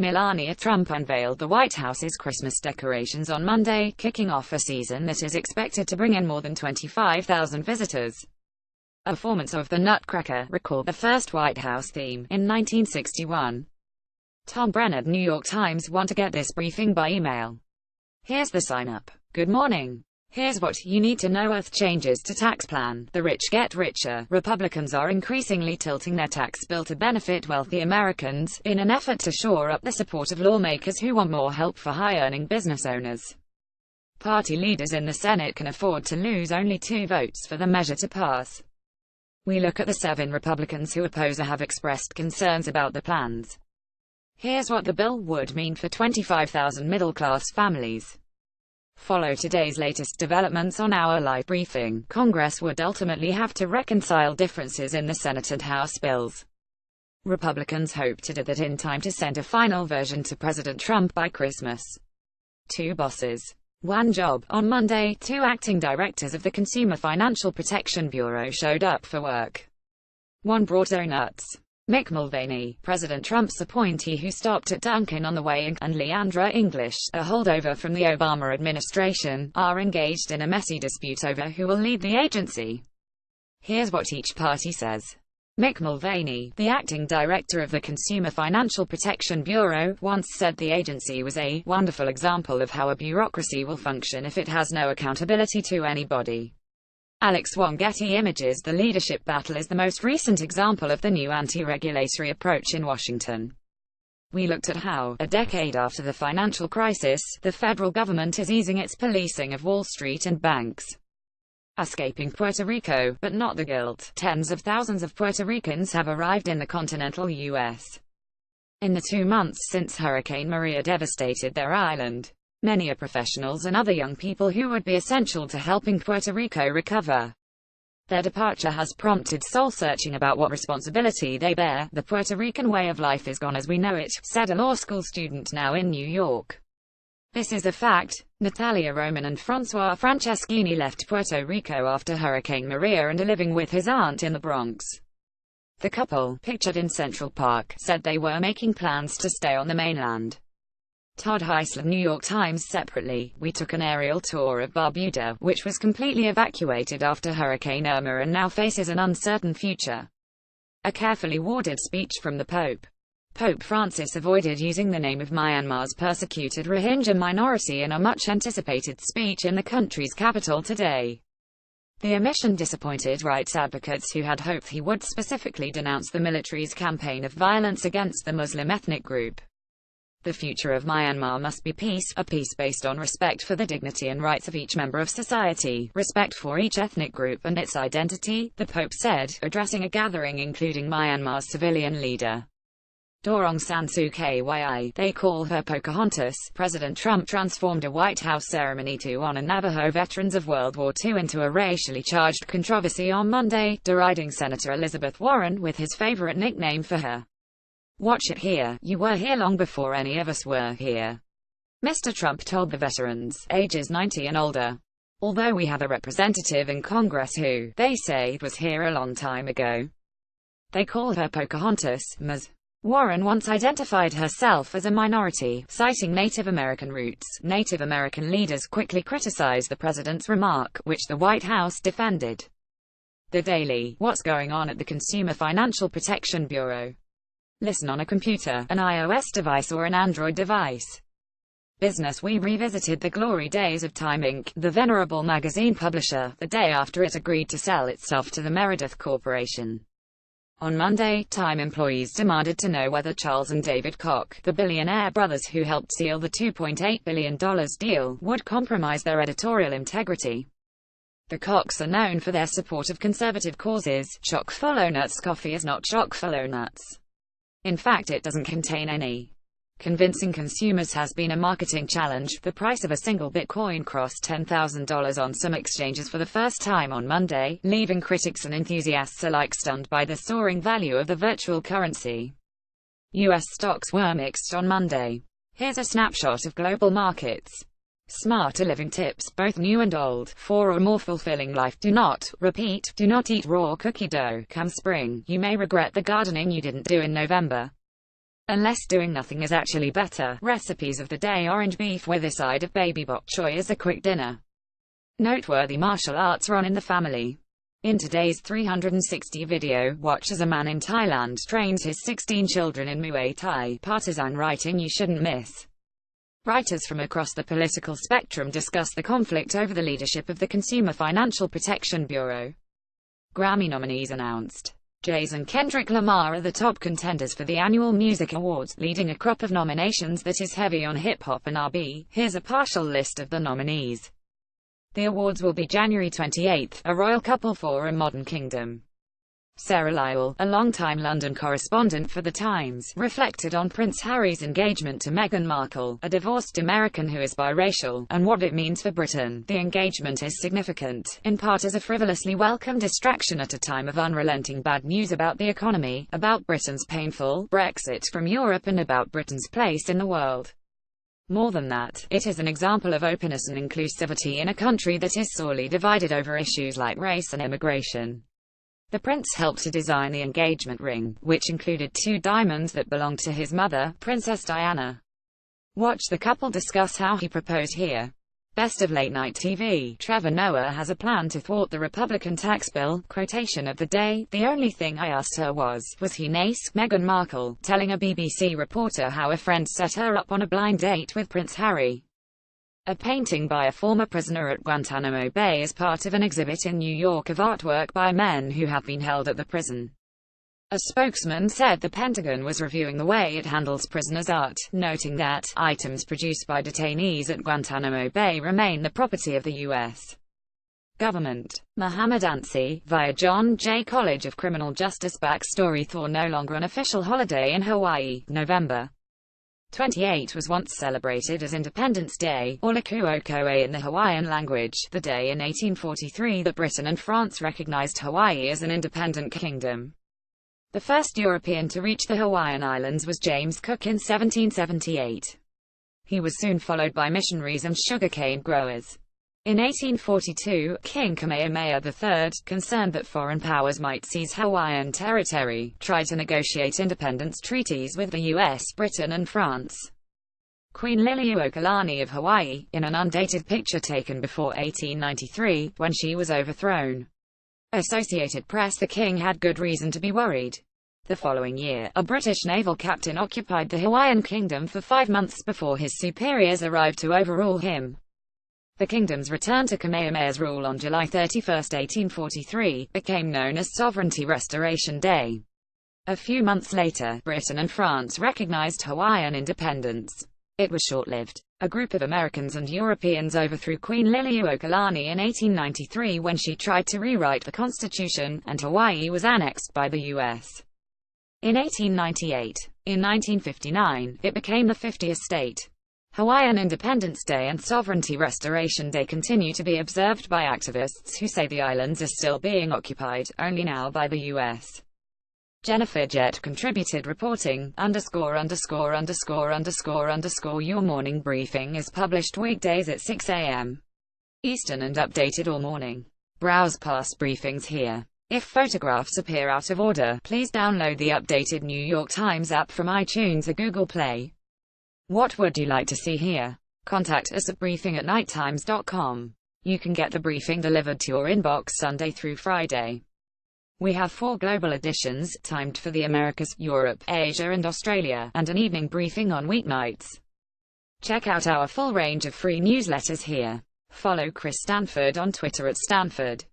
Melania Trump unveiled the White House's Christmas decorations on Monday, kicking off a season that is expected to bring in more than 25,000 visitors. A performance of the Nutcracker recalled the first White House theme in 1961. Tom Brennan, New York Times, want to get this briefing by email. Here's the sign-up. Good morning. Here's what you need to know. Earth changes to tax plan. The rich get richer. Republicans are increasingly tilting their tax bill to benefit wealthy Americans, in an effort to shore up the support of lawmakers who want more help for high-earning business owners. Party leaders in the Senate can afford to lose only 2 votes for the measure to pass. We look at the 7 Republicans who oppose or have expressed concerns about the plans. Here's what the bill would mean for 25,000 middle-class families. Follow today's latest developments on our live briefing. Congress would ultimately have to reconcile differences in the Senate and House bills. Republicans hope to do that in time to send a final version to President Trump by Christmas. 2 bosses. 1 job. On Monday, 2 acting directors of the Consumer Financial Protection Bureau showed up for work. 1 brought donuts. Mick Mulvaney, President Trump's appointee who stopped at Dunkin' on the way, and Leandra English, a holdover from the Obama administration, are engaged in a messy dispute over who will lead the agency. Here's what each party says. Mick Mulvaney, the acting director of the Consumer Financial Protection Bureau, once said the agency was a wonderful example of how a bureaucracy will function if it has no accountability to anybody. Alex Wong, Getty Images. The leadership battle is the most recent example of the new anti-regulatory approach in Washington. We looked at how, a decade after the financial crisis, the federal government is easing its policing of Wall Street and banks. Escaping Puerto Rico, but not the guilt. Tens of thousands of Puerto Ricans have arrived in the continental U.S. in the 2 months since Hurricane Maria devastated their island. Many are professionals and other young people who would be essential to helping Puerto Rico recover. Their departure has prompted soul-searching about what responsibility they bear. The Puerto Rican way of life is gone as we know it, said a law school student now in New York. This is a fact. Natalia Roman and Francois Franceschini left Puerto Rico after Hurricane Maria and are living with his aunt in the Bronx. The couple, pictured in Central Park, said they were making plans to stay on the mainland. Todd Heisler, New York Times. Separately, we took an aerial tour of Barbuda, which was completely evacuated after Hurricane Irma and now faces an uncertain future. A carefully worded speech from the Pope. Pope Francis avoided using the name of Myanmar's persecuted Rohingya minority in a much-anticipated speech in the country's capital today. The omission disappointed rights advocates who had hoped he would specifically denounce the military's campaign of violence against the Muslim ethnic group. The future of Myanmar must be peace, a peace based on respect for the dignity and rights of each member of society, respect for each ethnic group and its identity, the Pope said, addressing a gathering including Myanmar's civilian leader, Aung San Suu Kyi. They call her Pocahontas. President Trump transformed a White House ceremony to honor Navajo veterans of World War II into a racially charged controversy on Monday, deriding Senator Elizabeth Warren with his favorite nickname for her. Watch it here. You were here long before any of us were here, Mr. Trump told the veterans, ages 90 and older. Although we have a representative in Congress who, they say, was here a long time ago. They call her Pocahontas, Ms. Warren once identified herself as a minority, citing Native American roots. Native American leaders quickly criticized the president's remark, which the White House defended. The Daily. What's going on at the Consumer Financial Protection Bureau? Listen on a computer, an iOS device or an Android device. Business. We revisited the glory days of Time Inc., the venerable magazine publisher, the day after it agreed to sell itself to the Meredith Corporation. On Monday, Time employees demanded to know whether Charles and David Koch, the billionaire brothers who helped seal the $2.8 billion deal, would compromise their editorial integrity. The Kochs are known for their support of conservative causes. Chock-full nuts coffee is not chock-full nuts. In fact, it doesn't contain any. Convincing consumers has been a marketing challenge. The price of a single Bitcoin crossed $10,000 on some exchanges for the first time on Monday, leaving critics and enthusiasts alike stunned by the soaring value of the virtual currency. U.S. stocks were mixed on Monday. Here's a snapshot of global markets. Smarter living tips, both new and old, for a more fulfilling life. Do not eat raw cookie dough. Come spring, you may regret the gardening you didn't do in November. Unless doing nothing is actually better. Recipes of the day: orange beef with a side of baby bok choy as a quick dinner. Noteworthy martial arts are on in the family. In today's 360 video, watch as a man in Thailand trains his 16 children in Muay Thai. Partisan writing you shouldn't miss. Writers from across the political spectrum discuss the conflict over the leadership of the Consumer Financial Protection Bureau. Grammy nominees announced. Jay-Z and Kendrick Lamar are the top contenders for the annual music awards, leading a crop of nominations that is heavy on hip-hop and R&B. Here's a partial list of the nominees. The awards will be January 28, a royal couple for a modern kingdom. Sarah Lyle, a longtime London correspondent for The Times, reflected on Prince Harry's engagement to Meghan Markle, a divorced American who is biracial, and what it means for Britain. The engagement is significant, in part as a frivolously welcome distraction at a time of unrelenting bad news about the economy, about Britain's painful Brexit from Europe, and about Britain's place in the world. More than that, it is an example of openness and inclusivity in a country that is sorely divided over issues like race and immigration. The prince helped to design the engagement ring, which included 2 diamonds that belonged to his mother, Princess Diana. Watch the couple discuss how he proposed here. Best of late-night TV. Trevor Noah has a plan to thwart the Republican tax bill. Quotation of the day: "The only thing I asked her was he nice?" Meghan Markle, telling a BBC reporter how a friend set her up on a blind date with Prince Harry. A painting by a former prisoner at Guantanamo Bay is part of an exhibit in New York of artwork by men who have been held at the prison. A spokesman said the Pentagon was reviewing the way it handles prisoners' art, noting that items produced by detainees at Guantanamo Bay remain the property of the U.S. government. Mohammed Ansi, via John Jay College of Criminal Justice. Backstory: Thor no longer an official holiday in Hawaii. November 28 was once celebrated as Independence Day, or Lekuokoe in the Hawaiian language, the day in 1843 that Britain and France recognized Hawaii as an independent kingdom. The first European to reach the Hawaiian Islands was James Cook in 1778. He was soon followed by missionaries and sugarcane growers. In 1842, King Kamehameha III, concerned that foreign powers might seize Hawaiian territory, tried to negotiate independence treaties with the US, Britain and France. Queen Liliuokalani of Hawaii, in an undated picture taken before 1893, when she was overthrown. Associated Press: the king had good reason to be worried. The following year, a British naval captain occupied the Hawaiian kingdom for 5 months before his superiors arrived to overrule him. The kingdom's return to Kamehameha's rule on July 31, 1843, became known as Sovereignty Restoration Day. A few months later, Britain and France recognized Hawaiian independence. It was short-lived. A group of Americans and Europeans overthrew Queen Liliuokalani in 1893 when she tried to rewrite the Constitution, and Hawaii was annexed by the U.S. in 1898. In 1959, it became the 50th state. Hawaiian Independence Day and Sovereignty Restoration Day continue to be observed by activists who say the islands are still being occupied, only now by the U.S. Jennifer Jett contributed reporting, _______. Your morning briefing is published weekdays at 6 a.m. Eastern and updated all morning. Browse past briefings here. If photographs appear out of order, please download the updated New York Times app from iTunes or Google Play. What would you like to see here? Contact us at briefing@knighttimes.com. You can get the briefing delivered to your inbox Sunday through Friday. We have 4 global editions, timed for the Americas, Europe, Asia and Australia, and an evening briefing on weeknights. Check out our full range of free newsletters here. Follow Chris Stanford on Twitter at Stanford.